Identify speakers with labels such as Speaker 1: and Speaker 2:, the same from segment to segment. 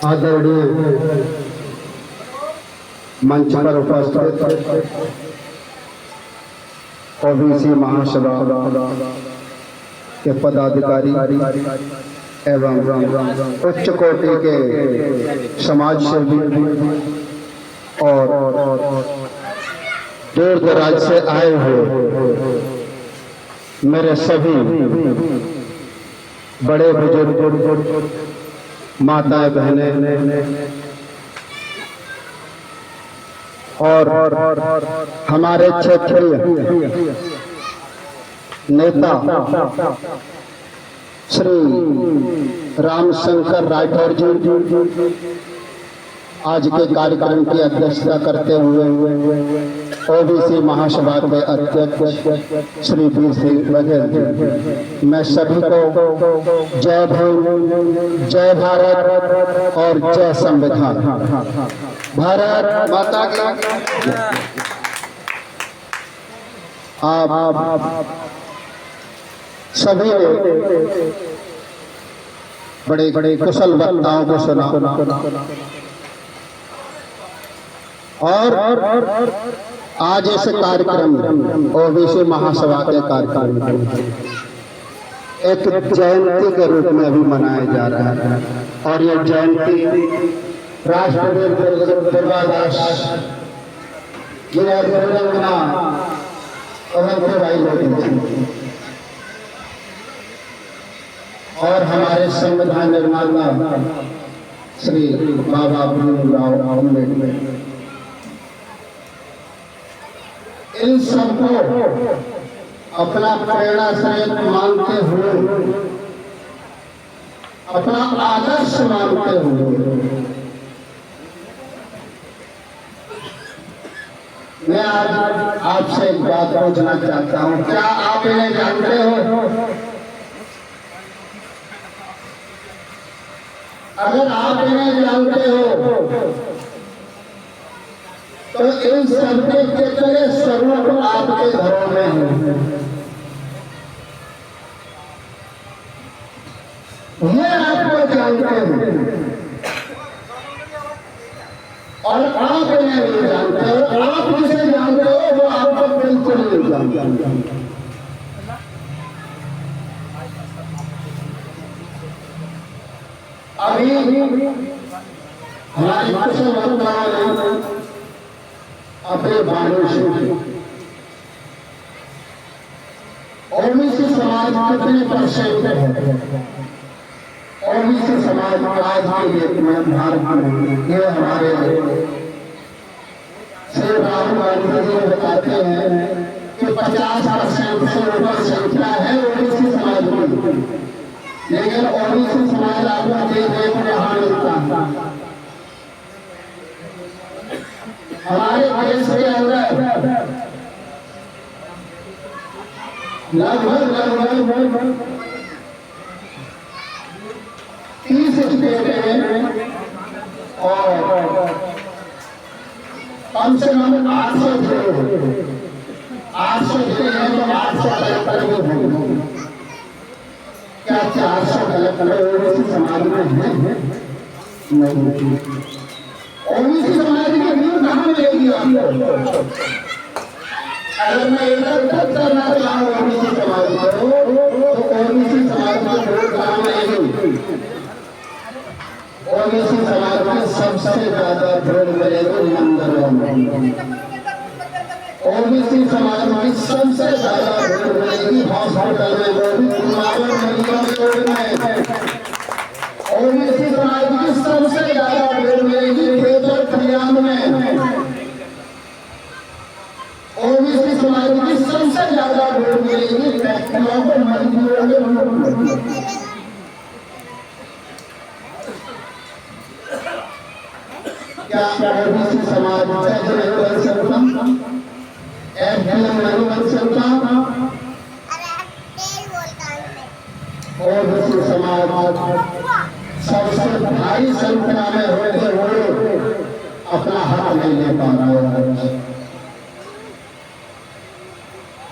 Speaker 1: आदरणीय मंच पर उपस्थित ओबीसी महासभा के पदाधिकारी एवं उच्च कोटि के समाज सेवी और दूर दराज से आए हुए मेरे सभी बड़े बुजुर्ग माताएं बहनें और हमारे क्षेत्रीय नेता श्री रामशंकर राठौर जी आज के कार्यक्रम की अध्यक्षता करते हुए ओबीसी महासभा के अध्यक्ष श्री वीर सिंह बघेल जी, मैं सभी को जय भीम, जय भारत और जय संविधान। भारत माता की। आप सभी ने बड़े बड़े कुशल वक्ताओं को सुना और आज इस कार्यक्रम ओबीसी महासभा के कार्यक्रम एक जयंती के रूप में भी मनाया जा रहा है और ये जयंती राष्ट्रवीर दुर्गादास और हमारे संविधान निर्माता श्री बाबा भीमराव अम्बेडकर, इन सबको अपना प्रेरणा स्रोत मानते हुए, अपना आदर्श मानते हुए मैं आज आपसे एक बात पूछना चाहता हूं, क्या आप इन्हें जानते हो? अगर आप इन्हें जानते हो तो इन सबके कितने स्वरूप आपके घरों में हैं? ये आपको जानते हैं और आप इन्हें नहीं जानते और आप जिसे जानते हो वो आपको बिल्कुल नहीं जानते। अभी हमारी कुशल वक्ताओं ने अपने बाणों से ओबीसी समाज कितने परसेंट है? ओबीसी समाज आज की डेट में भारत में ये हमारे श्री राहुल गांधी जी बताते हैं कि 50% से ऊपर संख्या है ओबीसी समाज में, लेकिन ओबीसी समाज आपको देखने को यहाँ मिलता है। हमारे देश के अंदर लगभग 30 स्टेट हैं और कम से कम 800 जिले हैं। 800 जिले हैं तो 800 कलेक्टर भी होंगे। क्या 400 कलेक्टर ओबीसी समाज में हैं? नहीं। ओबीसी समाज की नींव कहाँ मिलेगी आपको? अगर मैं इधर तक करना चाहूँ ओबीसी समाज को तो ओबीसी समाज में वोट कहाँ मिलेगी? ओबीसी समाज में सबसे ज्यादा वोट मिलेगी मंदिरों में। ओबीसी समाज में सबसे ज्यादा वोट मिलेगी हॉस्पिटल में, वो भी मेडिकल स्टोर में। ओबीसी समाज की सबसे ज्यादा वोट मिलेगी खेत और खलिहान में। ओबीसी समाज की सबसे ज्यादा वोट मिलेगी फैक्ट्रियों को, मजदूरों में। क्या ओबीसी समाज नहीं बन सकता? नहीं बन सकता? ओबीसी समाज सबसे भारी संख्या में होते हुए अपना हक नहीं ले पा रहा है।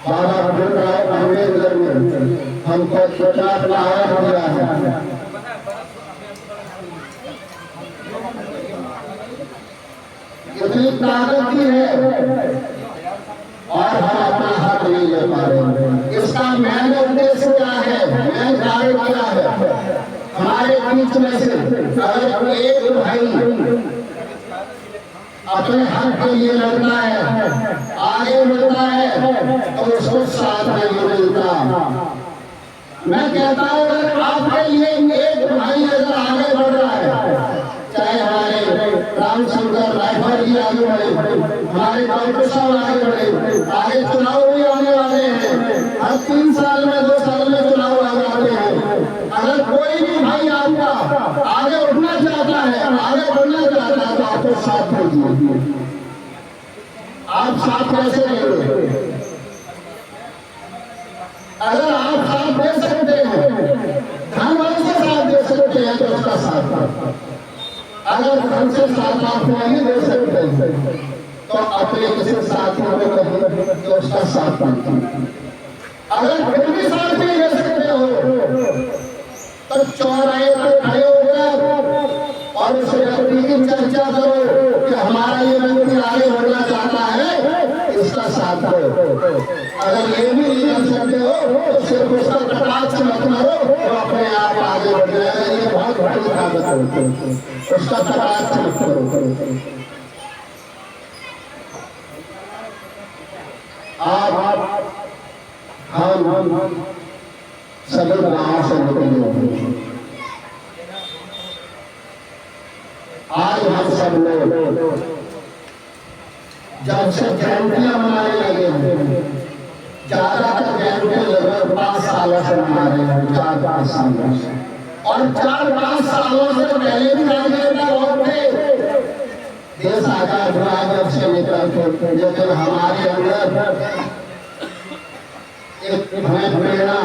Speaker 1: बाबा भीमराव अम्बेडकर ने हमको कितना लाभ दिया है। इतनी ताकत की है और हम अपना हक नहीं ले पा रहे। इसका मैंने उद्देश्य क्या है, मैंने कार्य क्या है, हमारे बीच में से अगर एक भाई अपने हक के लिए लड़ता है, आगे बढ़ता है, तो उसको साथ नहीं मिलता। मैं कहता हूँ अगर आपके लिए एक भाई अगर आगे बढ़ रहा है, चाहे हमारे रामशंकर राठौर जी आगे बढ़े, हमारे डॉक्टर साहब आगे बढ़े, आगे चुनाव भी आने वाले हैं, हर 3 साल में 2 साल में चुनाव आते हैं। अगर कोई भी भाई आपका आगे उठना चाहता है, आगे बढ़ना चाहता है, तो आपको साथ दीजिए। आप साथ कैसे देंगे? अगर आप साथ दे सकते हैं, धनवान से साथ दे सकते हैं तो उसका साथ दो। अगर धन से साथ आप नहीं दे सकते तो अपने किसी साथी को कभी तो उसका साथ दो। अगर फिर भी साथ नहीं दे सकते हो तो चौराहे पर खड़े हो गए और उस व्यक्ति की चर्चा करो कि हमारा ये व्यक्ति आगे बढ़ना चाहता है, इसका साथ दो। अगर ये भी नहीं कर सकते हो तो सिर्फ उसका कटाक्ष मत करो, तो अपने आप आगे बढ़ जाएगा। ये बहुत बड़ी ताकत है, उसका कटाक्ष मत करो। आप हम सभी गाँव से निकले, आज हम सब लोग जब से जयंतियां मनाने लगे हैं, ज्यादातर जयंतियां लगभग 5 सालों से मना रहे हैं, 4-5 सालों से, और 4-5 सालों से पहले भी राजनेता बहुत थे। देश आजाद हुआ जब से निकल थे, लेकिन हमारे अंदर एक हमें प्रेरणा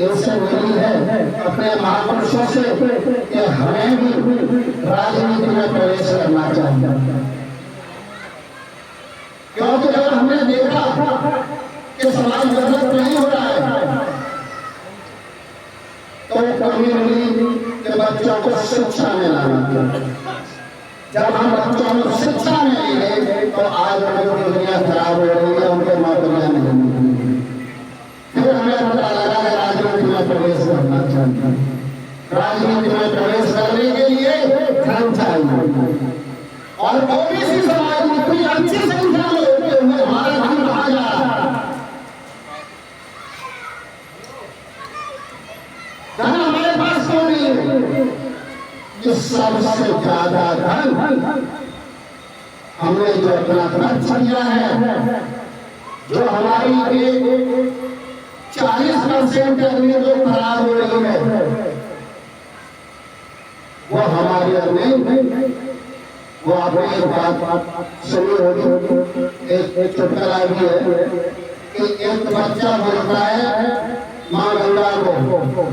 Speaker 1: इनसे मिली है अपने महापुरुषों से कि हमें भी राजनीति में प्रवेश करना चाहिए। क्योंकि जब हमने देखा कि समाज डेवलप नहीं हो रहा है तो कभी मिली कि बच्चों को शिक्षा में लाना। जब हम बच्चों को शिक्षा में लेंगे तो आज उनकी दुनिया खराब हो रही है, उनके नौकरियां नहीं मिलेंगी। फिर हमें पता लगा कि राजनीति में प्रवेश करना चाहिए। राजनीति में प्रवेश करने के लिए धन चाहिए, और ओबीसी समाज में इतनी अच्छी संख्या में होते हुए हमारा धन कहा जा रहा है। धन हमारे पास क्यों नहीं है? इस सबसे ज्यादा धन हमने जो अपना खर्च किया है, जो हमारी 40% अग्नि जो खराब हो रही है, वो हमारी अग्नि, वो आपने एक बात सुनी होगी, एक चुटकुला भी है कि एक बच्चा बोलता है माँ गंगा को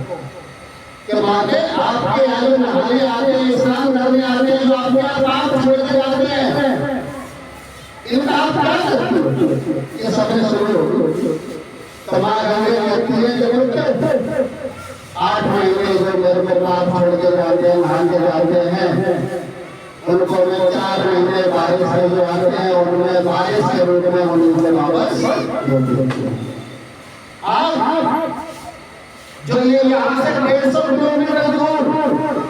Speaker 1: कि माते आपके आगे नहाने आते हैं, स्नान करने आते हैं, जो आपके आप छोड़ के जाते हैं, इनका आप क्या करते हो? ये सबने सुनी होगी। तो माँ गंगे कहती है कि 8 महीने जो मेरे को बाप छोड़ के जाते हैं, नहा के जाते हैं, उनको मैं 4 महीने बारिश से जो आते हैं उनमें बारिश के रूप में उन्हें वापस आप जो ये यहाँ से 150 किलोमीटर दूर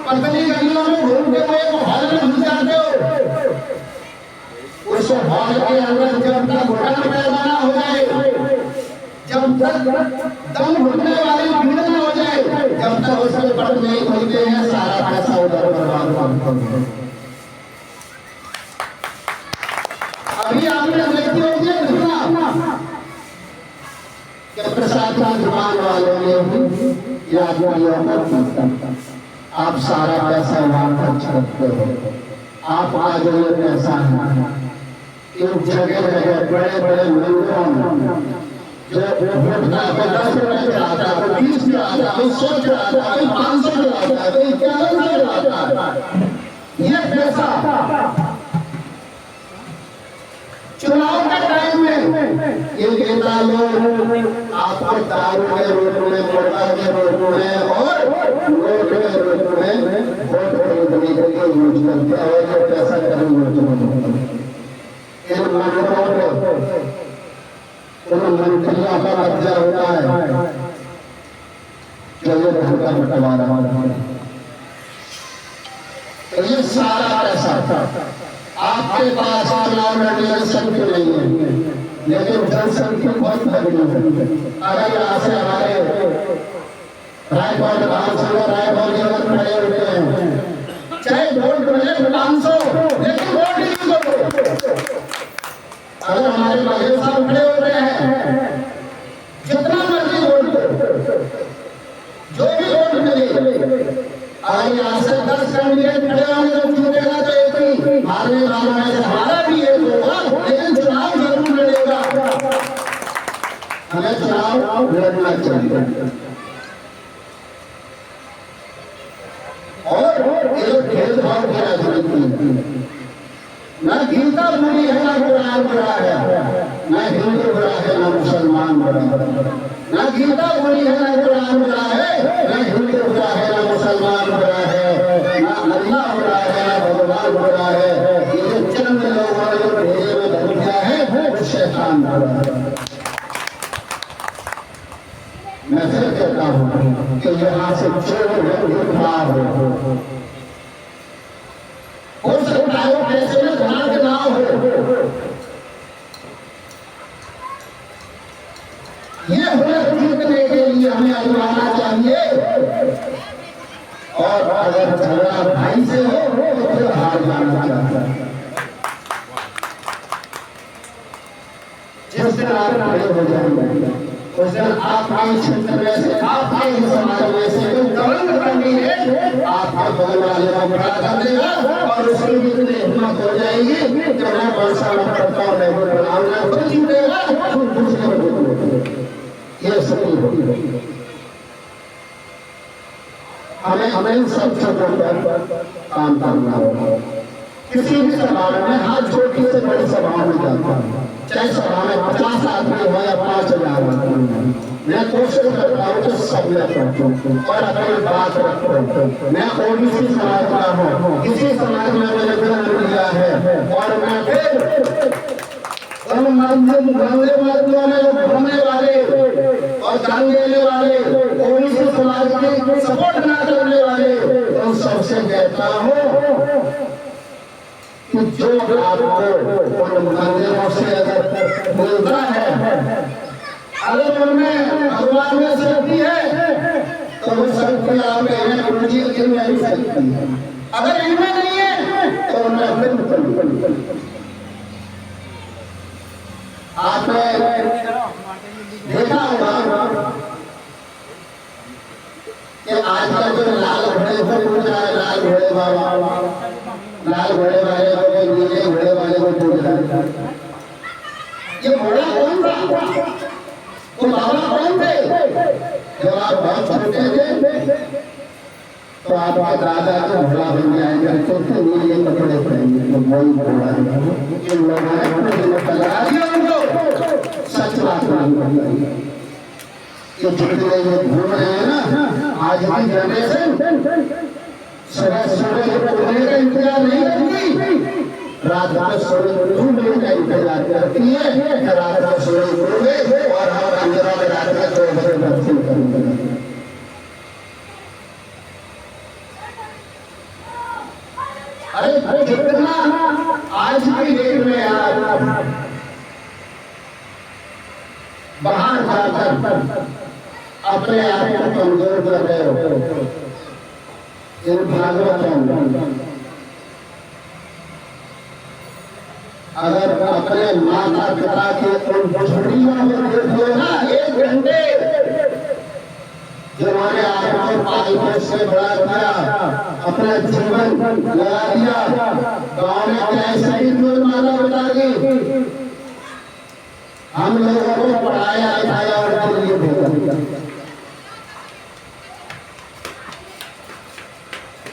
Speaker 1: पतली गलियों में घूमते हुए हॉल में घुस जाते हो, उस हॉल के अंदर जब तक घुटन पैदा ना हो जाए, जब तक दम घुटने वाली भीड़ न हो जाए, जब तक उसके पट नहीं खुलते हैं, सारा पैसा उधर बर्बाद होता है। अभी आपने देखी होगी घटना कि प्रशासन दुकान वालों ने आप सारा पैसा वहां खर्च करते हो, आप आज ये पैसा है इन जगह जगह बड़े बड़े मंदिरों में जो भुगता है 10 रुपए चढ़ाता है, 20 चढ़ाता है, 100 चढ़ाता है, 500 चढ़ाता है, 51 चढ़ाता है। ये पैसा चुनाव के टाइम में ये नेता लोग आपको दारू के रूप में, मोटा के रूप में और नोट के रूप में वोट खरीदने के लिए यूज करते हैं, और ये पैसा कभी यूज नहीं होता। मंत्रों में उन मंत्रियों का कब्जा होता है जो ये धन का बंटवारा। तो ये सारा पैसा आपके पास चुनाव लड़ने की शक्ति नहीं है, लेकिन जनशक्ति बहुत तगड़ी है। अगर यहाँ से हमारे रायपुर विधानसभा रायपुर के अगर खड़े होते हैं, चाहे वोट मिले 500, लेकिन वोट नहीं दो। अगर हमारे बघेल साहब खड़े हो रहे हैं, जितना मर्जी वोट दो, जो भी वोट मिले, अगर यहाँ से 10 कैंडिडेट खड़े होंगे तो जीतेगा तो एक ही, हारने वाला में से हमारा भी एक होगा, लेकिन चुनाव जरूर लड़ेगा। हमें चुनाव लड़ना चाहिए। और ये भेदभाव की राजनीति न गीता बुरी है, न कुरान बुरा है, न हिंदू बुरा है, न मुसलमान बुरा है। न गीता बुरी है, न कुरान बुरा है, न हिंदू बुरा है, न मुसलमान बुरा है, न अल्लाह बुरा है, न भगवान बुरा है। ये चंद लोगों ने जो भेजे में धर दिया है वो शैतान बुरा है। मैं फिर कहता हूँ कि यहाँ से हो सकता है पैसे में भाग ना हो, ये हुनर जीतने के लिए हमें आजमाना चाहिए। और अगर झगड़ा भाई से हो तो फिर हार जाना चाहिए। जिस दिन आप खड़े हो जाएंगे उस दिन आपके क्षेत्र में से, आपके समाज में से कोई दबंग करनी है, आपके बगल वाले को खड़ा कर देगा और उसकी भी इतनी हिम्मत हो जाएगी कि मैं वर्षा में करता हूँ, मैं बनाऊंगा, खुद जीतेगा, खुद दूसरे को जीतेगा। ये सही होगी। हमें इन सब चीजों पर काम करना होगा। किसी भी सभा में, हाथ छोटी से बड़ी सभा में जाता हूँ, चाहे सभा में 50 आदमी हो या 5000 आदमी, मैं कोशिश करता हूँ कि सब में पहुंचूं और अपनी बात रखूं। मैं ओबीसी समाज का हूँ, इसी समाज में मैंने जन्म लिया है और मैं फिर उन गंदे मर्दों में घूमने वाले और जान देने वाले, ओबीसी समाज की सपोर्ट न करने वाले, उन सबसे कहता हूँ कि जो आपको उन मंदिरों से अगर मिलता है, अगर उनमें भगवान में शक्ति है तो वो शक्ति आप पूंजी इनमें भी शक्ति है। अगर इनमें नहीं है तो उनमें आपने देखा होगा कि आजकल जो लाल घोड़े को पूजा है, लाल घोड़े बाबा, लाल घोड़े वाले को, नीले घोड़े वाले को पूज रहा है। ये घोड़ा कौन था? वो बाबा कौन थे? जब आप बहुत छोटे थे तो आपके दादा को घोड़ा बन जाएगा, तो नीले कपड़े पहनेंगे, तो वही घोड़ा है। इन लोगों ने पकड़ा दिया उनको, सच बात नहीं। ये जितने लोग घूम रहे हैं ना आज की जनरेशन, सुबह सूरज उगने का इंतजार नहीं करती, रात को सूरज डूबने का इंतजार करती है। रात को सूरज डूबे और हम अंधेरा में रात में 2 बजे दर्शन करेंगे। अरे जितना आज की डेट में आप बाहर जाकर अपने आप को कमजोर कर रहे हो, इन भागवतों अगर अपने माता पिता के उन झुर्रियों में देखो ना, 1 घंटे जिन्होंने आपको पाल पोस से बड़ा किया, अपना जीवन लगा दिया, गाँव में कैसे ही दूर माता पिता की हम लोगों को पढ़ाया लिखाया और दिल्ली भेजा।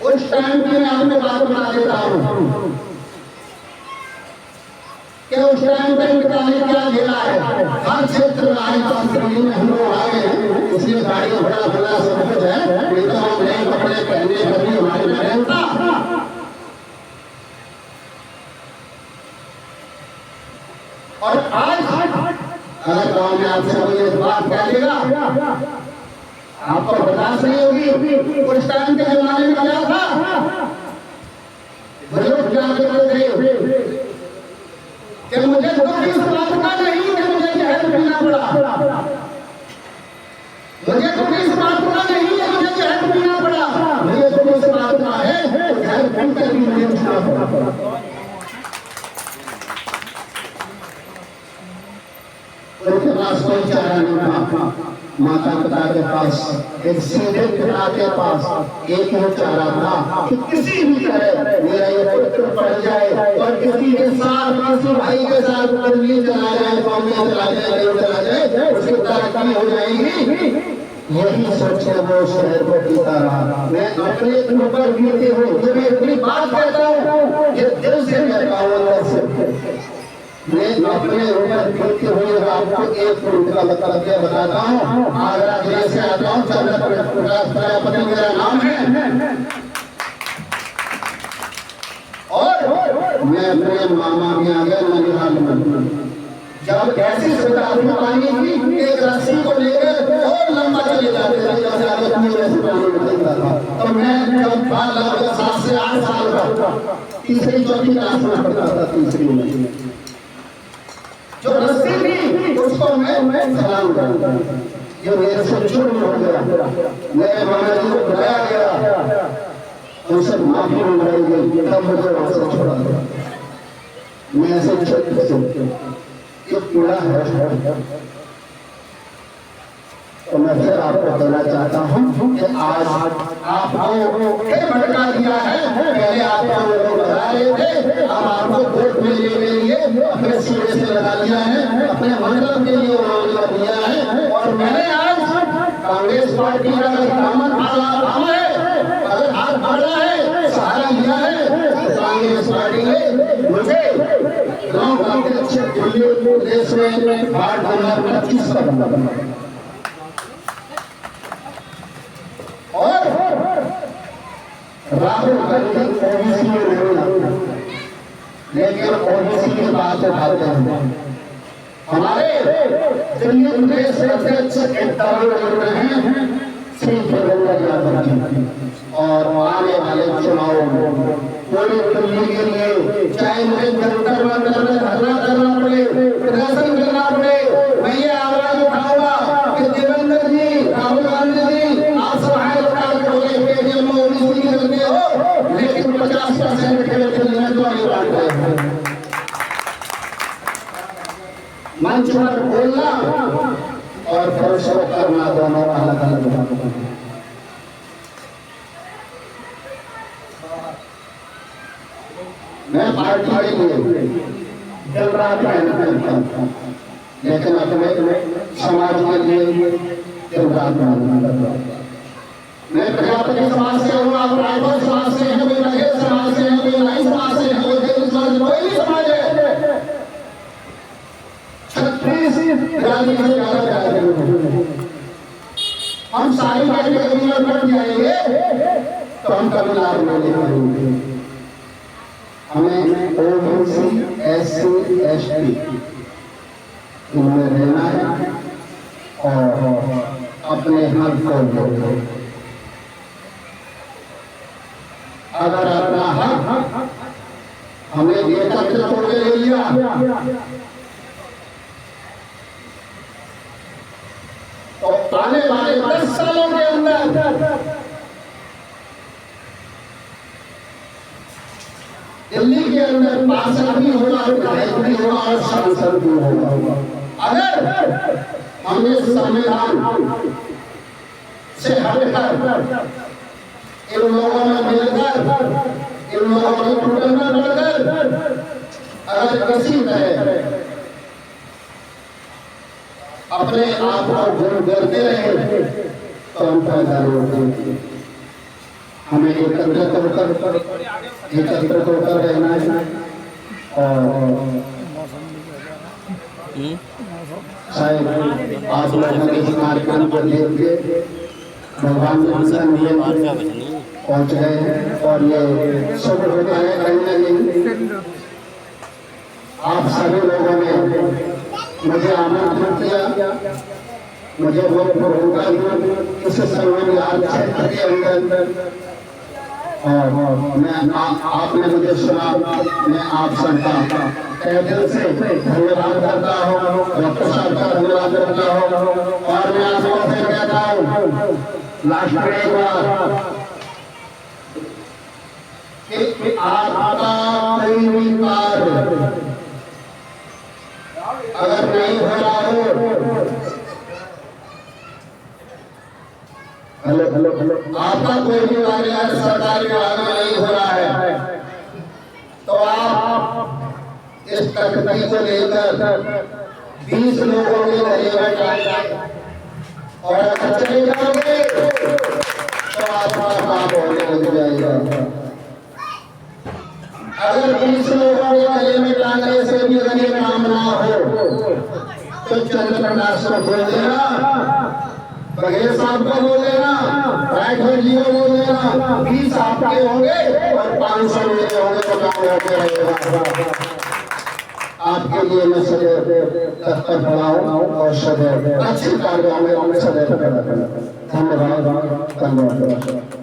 Speaker 1: उस टाइम की मैं आपको बात बता देता हूँ कि उस टाइम पर इनका क्या झेला है। हर क्षेत्र में आए में हम लोग आ गए हैं, इसलिए गाड़ी घोड़ा बना सब कुछ है, नहीं तो हम नए कपड़े पहने कभी हमारे में रहता। आपको बर्दाश्त नहीं होगी। उस टाइम के जमाने में क्या था, बुजुर्ग क्या करते थे कि मुझे दुख इस बात का नहीं कि मुझे जहर पीना पड़ा, मुझे दुख इस बात का नहीं है मुझे जहर पीना पड़ा, मुझे दुख इस बात का है जहर पीकर भी मुझे पीना पड़ा। उनके पास कोई चारा नहीं था, माता पिता के पास, एक सीधे पिता के पास एक ही चारा था कि किसी भी तरह मेरा ये पुत्र पढ़ जाए और किसी के साथ, किसी भाई के साथ दिल्ली चला जाए, बॉम्बे चला जाए, कहीं चला जाए, उसकी तरक्की हो जाएगी। यही सोच के वो शहर को पीता रहा। मैं अपने ऊपर बीते हुए जो मैं इतनी बात कहता हूँ, ये दिल से कहता हूँ, अंदर से मैं अपने ऊपर बीते हुए आपको एक मिनट का वक्तव्य बताता हूँ। आगरा जिले से आता हूँ, चंद्रप्रकाश मेरा नाम है, और मैं अपने मामा के आ गया ननिहाल में। जब ऐसी शताब्दी पानी की एक रस्सी को लेकर और लंबा चले जाते थे, जैसे आगे रस्सी पानी में चलता था, तो मैं जब लगभग 7 से 8 साल का तीसरी चौथी क्लास में पढ़ता था, तीसरी में जो रस्सी थी उसको मैं सलाम करता, जो मेरे से चूर हो गया, मेरे मामा जी को बुलाया गया, उनसे माफी मंगाई गई, तब मुझे वहां से छोड़ा गया। मैं ऐसे छोटे से ये पूरा है। तो मैं फिर आपको कहना चाहता हूँ कि आज आपको भड़का दिया है, पहले आपको लोग बता रहे थे, अब आपको वोट मिलने के लिए अपने सीने से लगा लिया है, अपने मतलब के लिए मामला दिया है। और मैंने आज कांग्रेस पार्टी का दामन थामा है, अगर हाथ बढ़ा है, सहारा लिया है, कांग्रेस पार्टी ने मुझे गाँव का दिल्ली देश में 2025 का बना और राहुल गांधी ओबीसी में नहीं, लेकिन ओबीसी की बात उठाते हैं। हमारे दिल्ली प्रदेश अध्यक्ष हैं श्री देवेंद्र यादव जी, और आने वाले चुनाव में पूरी दिल्ली के लिए चाहे मुझे जंतर मंतर में धरना करना पड़े, प्रदर्शन करना पड़े, मैं ये आवाज उठाऊंगा कि देवेंद्र जी, राहुल गांधी जी, आप सभाएं उठाकर करोगे, पेटीएम में ओबीसी करते हो, लेकिन 50% खेल खेलने तो नहीं बांटते हैं। मंच पर बोलना और फिर शो करना दोनों अलग अलग बातें हैं। मैं पार्टी के लिए दिन रात मेहनत करता हूँ, लेकिन अपने समाज के लिए दिन रात मेहनत करता हूँ। मैं प्रजापति समाज से हूँ, आप रायपुर समाज से हैं, कोई नगेर समाज से हैं, कोई नाई समाज से हैं, कोई देव समाज, कोई भी समाज है, 36 बिरादरी से ज्यादा बिरादरी हम सारी कैटेगरी में बढ़ जाएंगे तो हम कभी लाभ नहीं पाएंगे। हमें ओबीसी, एससी, एसटी इनमें रहना है और अपने हक को बोलो। अगर अपना हक हमें एकत्रित होकर ले लिया तो आने वाले 10 सालों के अंदर दिल्ली के अंदर पार्षद भी होगा, विधायक भी होगा और सांसद भी होगा। अगर हमने संविधान से हटकर इन लोगों में मिलकर, इन लोगों के टूटल में बढ़कर अगर किसी तरह अपने आप को गुण करते रहे तो हम पैदा होते। हमें एकत्रित होकर रहना है और शायद आप लोगों के इस कार्यक्रम को देख के भगवान पहुँच गए हैं और ये शुभ होता है। कहीं ना कहीं आप सभी लोगों ने मुझे आमंत्रित किया, मुझे बहुत होगा इस संविधान क्षेत्र के अंदर और मैं आपने मुझे सुना, मैं आप सबका तहे दिल से धन्यवाद करता हूँ, डॉक्टर साहब का धन्यवाद करता हूँ। और मैं आप लोगों से कहता हूँ लास्ट में एक बार कि आपका कोई भी कार्य अगर नहीं हो रहा हो, हेलो आपका कोई भी कार्य अगर सरकारी विभाग में नहीं हो रहा है तो आप इस तकनीक को लेकर 20 लोगों के गले में और अगर चले जाओगे तो आपका काम होने लग जाएगा। अगर 20 लोगों के गले में टांगने से भी अगर ये काम ना हो तो चंद्रप्रकाश को बोल देना, बघेल साहब को बोल देना, राठौर जी को बोल देना, 20 आपके होंगे और 500 मेरे होंगे तो काम होते रहेगा। आपके लिए मैं सदैव तत्पर खड़ा हूँ और सदैव अच्छे कार्यों में सदैव खड़ा। धन्यवाद।